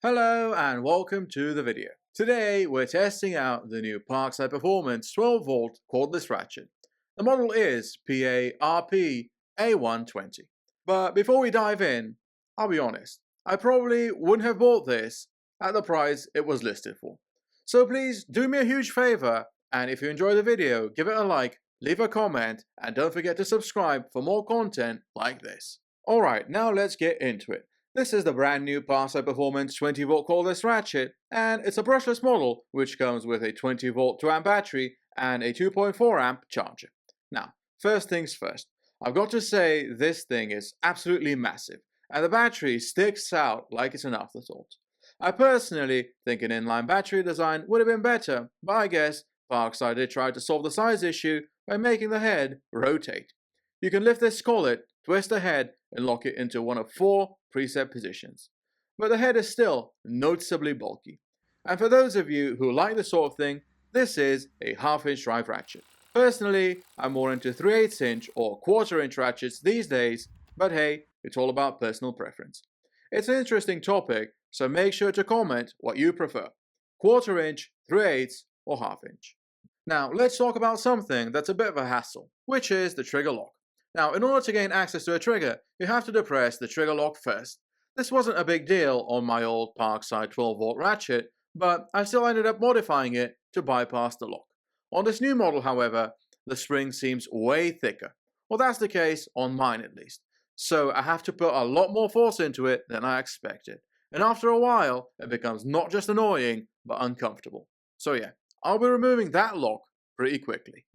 Hello and welcome to the video. Today we're testing out the new Parkside Performance 12V cordless ratchet. The model is PARP A1 20. But before we dive in, I'll be honest, I probably wouldn't have bought this at the price it was listed for. So please do me a huge favor, and if you enjoy the video, give it a like, leave a comment, and don't forget to subscribe for more content like this. Alright, now let's get into it. This is the brand new Parkside Performance 20V Cordless Ratchet, and it's a brushless model which comes with a 20V 2A battery and a 2.4A charger. Now, first things first, I've got to say this thing is absolutely massive, and the battery sticks out like it's an afterthought. I personally think an inline battery design would have been better, but I guess Parkside did try to solve the size issue by making the head rotate. You can lift this collet, twist the head, and lock it into one of 4 preset positions. But the head is still noticeably bulky. And for those of you who like this sort of thing, this is a 1/2 inch drive ratchet. Personally, I'm more into 3/8 inch or 1/4 inch ratchets these days, but hey, it's all about personal preference. It's an interesting topic, so make sure to comment what you prefer: 1/4 inch, 3/8, or 1/2 inch. Now, let's talk about something that's a bit of a hassle, which is the trigger lock. Now, in order to gain access to a trigger, you have to depress the trigger lock first. This wasn't a big deal on my old Parkside 12V ratchet, but I still ended up modifying it to bypass the lock. On this new model, however, the spring seems way thicker. Well, that's the case on mine at least. So I have to put a lot more force into it than I expected. And after a while, it becomes not just annoying, but uncomfortable. So yeah, I'll be removing that lock pretty quickly.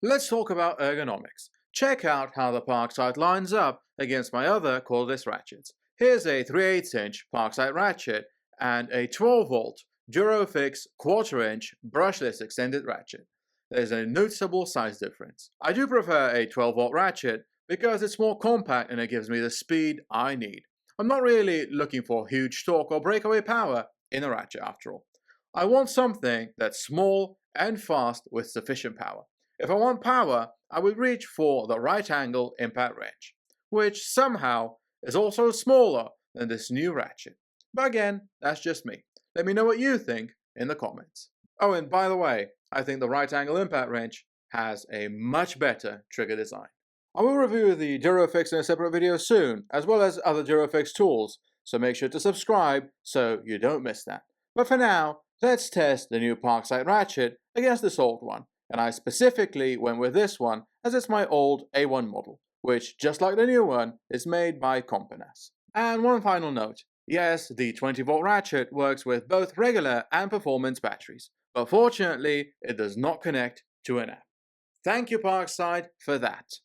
Let's talk about ergonomics. Check out how the Parkside lines up against my other cordless ratchets. Here's a 3/8 inch Parkside ratchet and a 12V Durofix 1/4 inch brushless extended ratchet. There's a noticeable size difference. I do prefer a 12V ratchet because it's more compact and it gives me the speed I need. I'm not really looking for huge torque or breakaway power in a ratchet after all. I want something that's small and fast with sufficient power. If I want power, I would reach for the right angle impact wrench, which somehow is also smaller than this new ratchet. But again, that's just me. Let me know what you think in the comments. Oh, and by the way, I think the right angle impact wrench has a much better trigger design. I will review the Durofix in a separate video soon, as well as other Durofix tools, so make sure to subscribe so you don't miss that. But for now, let's test the new Parkside ratchet against this old one. And I specifically went with this one as it's my old A1 model, which, just like the new one, is made by Companas. And one final note, yes, the 20V ratchet works with both regular and performance batteries, but fortunately it does not connect to an app. Thank you Parkside for that.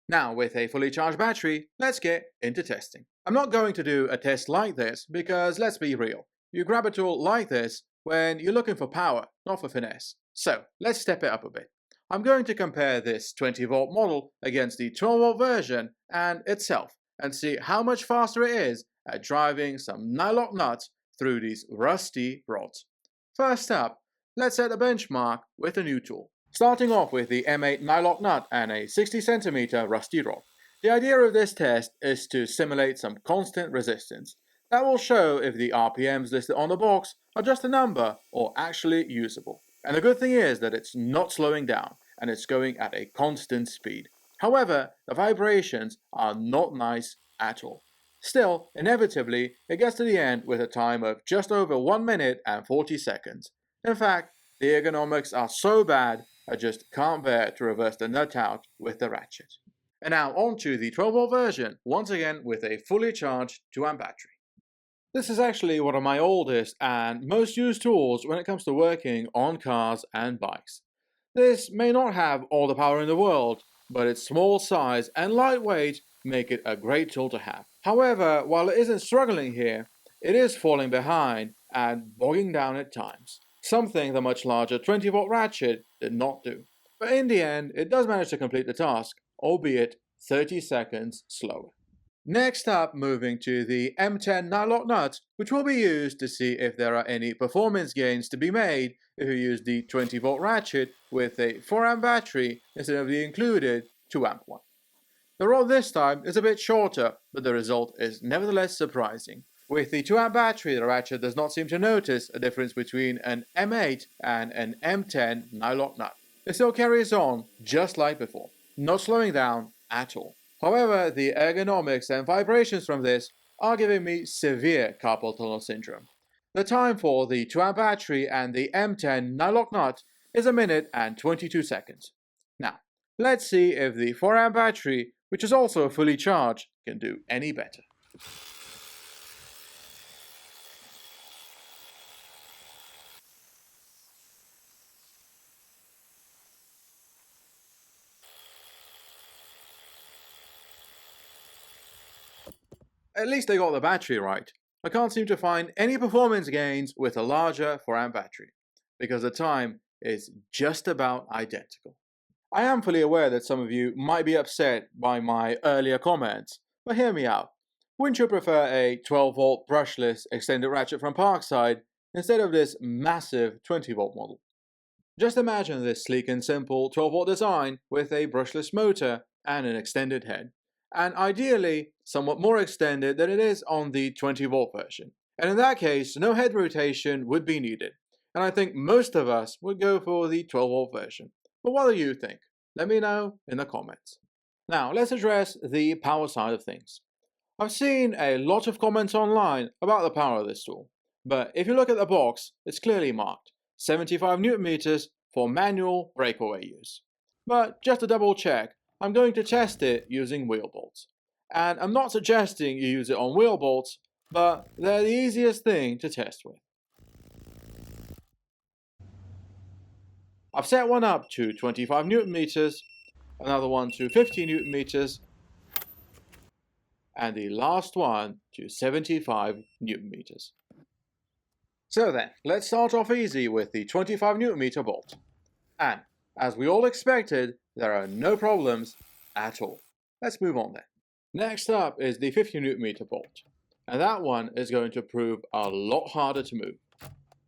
Now with a fully charged battery, let's get into testing. I'm not going to do a test like this because let's be real, you grab a tool like this when you're looking for power, not for finesse. So let's step it up a bit. I'm going to compare this 20V model against the 12V version and itself and see how much faster it is at driving some nyloc nuts through these rusty rods. First up, let's set a benchmark with a new tool. Starting off with the M8 nyloc nut and a 60cm rusty rod. The idea of this test is to simulate some constant resistance. That will show if the RPMs listed on the box are just a number or actually usable. And the good thing is that it's not slowing down and it's going at a constant speed. However, the vibrations are not nice at all. Still, inevitably, it gets to the end with a time of just over 1 minute and 40 seconds. In fact, the ergonomics are so bad, I just can't bear to reverse the nut out with the ratchet. And now on to the 12V version, once again with a fully charged 2A battery. This is actually one of my oldest and most used tools when it comes to working on cars and bikes. This may not have all the power in the world, but its small size and lightweight make it a great tool to have. However, while it isn't struggling here, it is falling behind and bogging down at times, something the much larger 20V ratchet did not do. But in the end, it does manage to complete the task, albeit 30 seconds slower. Next up, moving to the M10 nyloc nut, which will be used to see if there are any performance gains to be made if you use the 20V ratchet with a 4A battery instead of the included 2A one. The rod this time is a bit shorter, but the result is nevertheless surprising. With the 2 amp battery, the ratchet does not seem to notice a difference between an M8 and an M10 nyloc nut. It still carries on just like before, not slowing down at all. However, the ergonomics and vibrations from this are giving me severe carpal tunnel syndrome. The time for the 2 amp battery and the M10 nyloc nut is 1 minute and 22 seconds. Now, let's see if the 4 amp battery, which is also fully charged, can do any better. At least they got the battery right. I can't seem to find any performance gains with a larger 4 amp battery, because the time is just about identical. I am fully aware that some of you might be upset by my earlier comments, but hear me out. Wouldn't you prefer a 12-volt brushless extended ratchet from Parkside instead of this massive 20-volt model? Just imagine this sleek and simple 12-volt design with a brushless motor and an extended head, and ideally somewhat more extended than it is on the 20-volt version. And in that case, no head rotation would be needed, and I think most of us would go for the 12-volt version. But what do you think? Let me know in the comments. Now, let's address the power side of things. I've seen a lot of comments online about the power of this tool, but if you look at the box, it's clearly marked 75 Newton meters for manual breakaway use. But just to double check, I'm going to test it using wheel bolts. And I'm not suggesting you use it on wheel bolts, but they're the easiest thing to test with. I've set one up to 25 Newton meters, another one to 50 Newton meters, and the last one to 75 Newton meters. So then, let's start off easy with the 25 Newton meter bolt. And, as we all expected, there are no problems at all. Let's move on then. Next up is the 50 Newton meter bolt, and that one is going to prove a lot harder to move.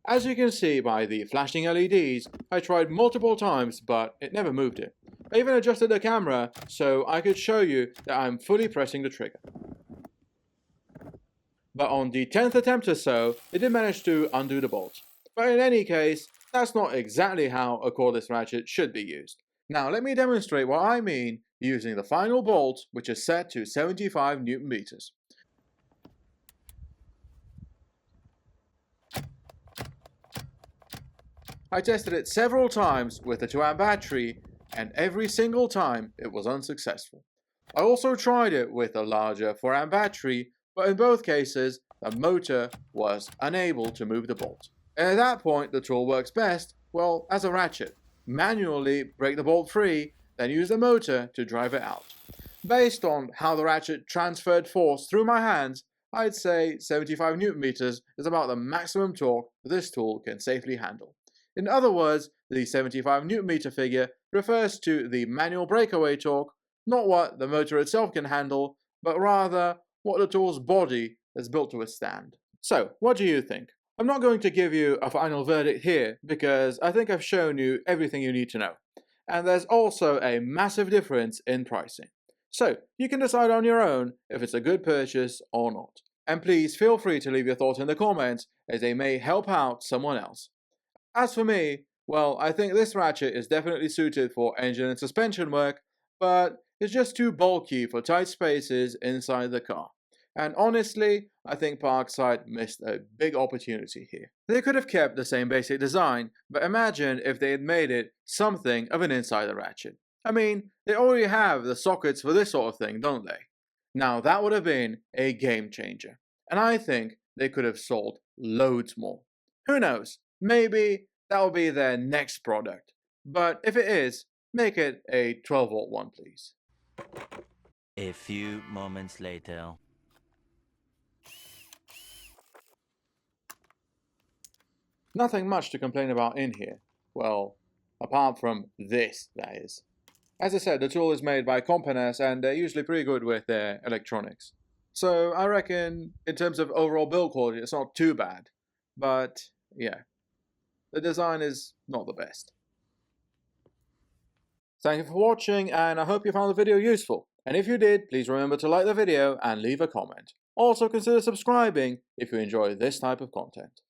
As you can see by the flashing LEDs, I tried multiple times, but it never moved it. I even adjusted the camera so I could show you that I'm fully pressing the trigger. But on the 10th attempt or so, it did manage to undo the bolt. But in any case, that's not exactly how a cordless ratchet should be used. Now let me demonstrate what I mean using the final bolt, which is set to 75 Newton meters. I tested it several times with a 2 amp battery, and every single time it was unsuccessful. I also tried it with a larger 4 amp battery, but in both cases the motor was unable to move the bolt. And at that point the tool works best, well, as a ratchet. Manually break the bolt free, then use the motor to drive it out. Based on how the ratchet transferred force through my hands, I'd say 75 Newton meters is about the maximum torque this tool can safely handle. In other words, the 75 Newton meter figure refers to the manual breakaway torque, not what the motor itself can handle, but rather what the tool's body is built to withstand. So, what do you think? I'm not going to give you a final verdict here because I think I've shown you everything you need to know. And there's also a massive difference in pricing. So, you can decide on your own if it's a good purchase or not. And please feel free to leave your thoughts in the comments as they may help out someone else. As for me, well, I think this ratchet is definitely suited for engine and suspension work, but it's just too bulky for tight spaces inside the car. And honestly, I think Parkside missed a big opportunity here. They could have kept the same basic design, but imagine if they had made it something of an insider ratchet. I mean, they already have the sockets for this sort of thing, don't they? Now that would have been a game changer, and I think they could have sold loads more. Who knows? Maybe that will be their next product. But if it is, make it a 12-volt one, please. A few moments later. Nothing much to complain about in here. Well, apart from this, that is. As I said, the tool is made by Components and they're usually pretty good with their electronics. So I reckon, in terms of overall build quality, it's not too bad. But, yeah. The design is not the best. Thank you for watching, and I hope you found the video useful. And if you did, please remember to like the video and leave a comment. Also consider subscribing if you enjoy this type of content.